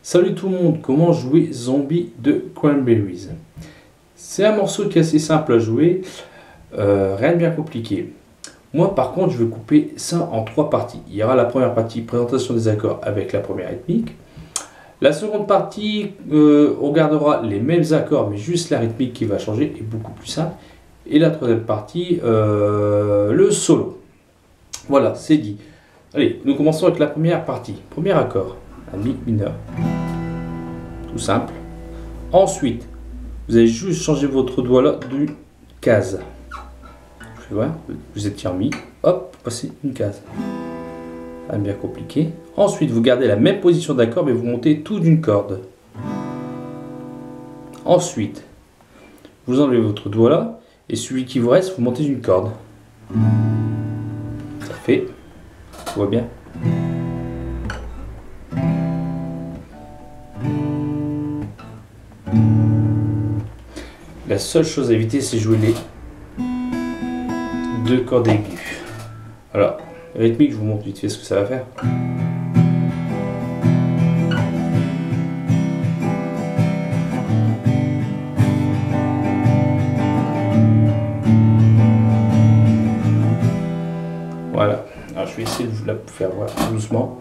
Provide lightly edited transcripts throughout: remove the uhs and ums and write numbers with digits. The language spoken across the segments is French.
Salut tout le monde, comment jouer Zombie de Cranberries? C'est un morceau qui est assez simple à jouer, rien de bien compliqué. Moi par contre je vais couper ça en trois parties. Il y aura la première partie, présentation des accords avec la première rythmique. La seconde partie, on gardera les mêmes accords mais juste la rythmique qui va changer et beaucoup plus simple. Et la troisième partie, le solo. Voilà, c'est dit. Allez, nous commençons avec la première partie. Premier accord, un Mi mineur. Tout simple. Ensuite, vous allez juste changer votre doigt là d'une case. Je fais voir, vous étiez en Mi, hop, passez une case. Pas bien compliqué. Ensuite, vous gardez la même position d'accord, mais vous montez tout d'une corde. Ensuite, vous enlevez votre doigt là, et celui qui vous reste, vous montez d'une corde. Ça fait, tu vois bien. La seule chose à éviter, c'est jouer les deux cordes aiguës. Alors, rythmique, je vous montre vite fait ce que ça va faire. Voilà. Alors, je vais essayer de vous la faire voir doucement.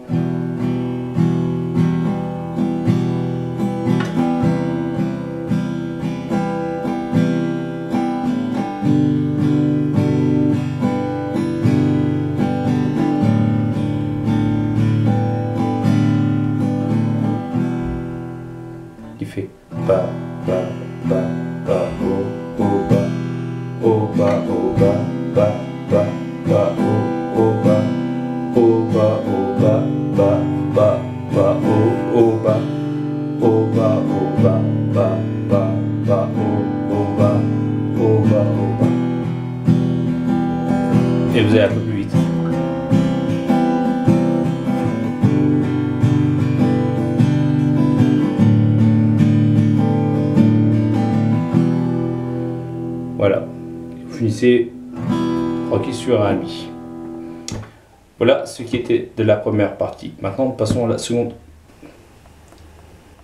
Qui fait ba ba ba ba oh oh ba oh ba oh ba ba ba ba oh oh ba oh ba oh ba ba ba ba oh oh ba oh ba oh ba ba ba ba oh oh ba oh ba oh ba. Et vous allez un peu plus vite. Voilà, vous finissez tranquille sur un Mi. Voilà ce qui était de la première partie. Maintenant, passons à la seconde.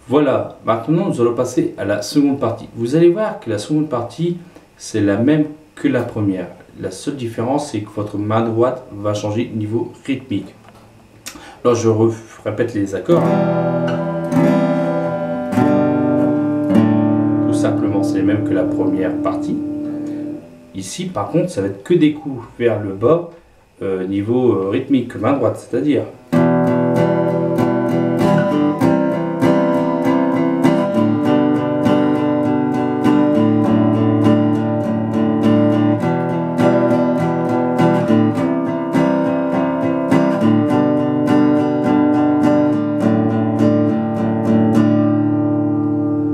Voilà, maintenant nous allons passer à la seconde partie. Vous allez voir que la seconde partie, c'est la même que la première. La seule différence, c'est que votre main droite va changer niveau rythmique. Alors, je répète les accords. Tout simplement, c'est les mêmes que la première partie. Ici, par contre, ça va être que des coups vers le bas, niveau rythmique, main droite, c'est-à-dire.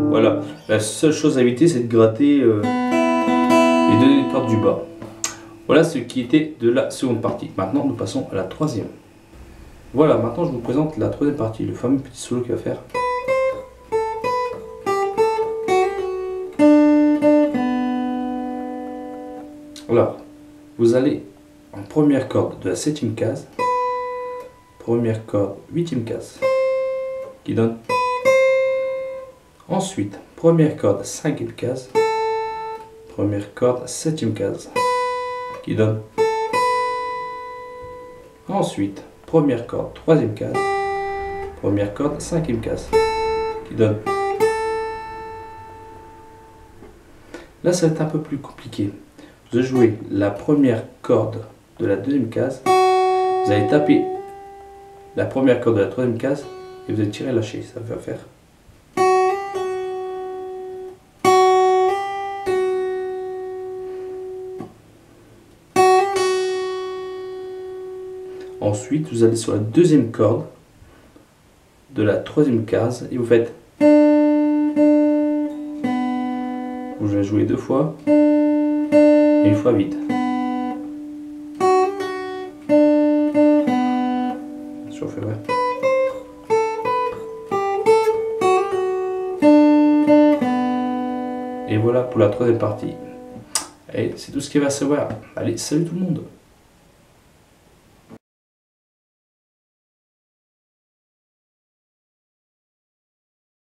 Voilà, la seule chose à éviter, c'est de gratter les deux cordes du bas. Voilà ce qui était de la seconde partie. Maintenant, nous passons à la troisième. Voilà, maintenant je vous présente la troisième partie, le fameux petit solo qu'il va faire. Alors, vous allez en première corde de la 7e case, première corde 8e case, qui donne. Ensuite, première corde 5e case, première corde 7e case, qui donne. Ensuite, première corde 3e case, première corde 5e case, qui donne. Là, ça va être un peu plus compliqué. Vous allez jouer la première corde de la 2e case, vous allez taper la première corde de la 3e case et vous allez tirer lâcher. Ça va faire. Ensuite, vous allez sur la 2e corde de la 3e case et vous faites. Vous allez jouer deux fois et une fois vite. Je refais vrai. Et voilà pour la troisième partie. Et c'est tout ce qu'il va savoir. Allez, salut tout le monde!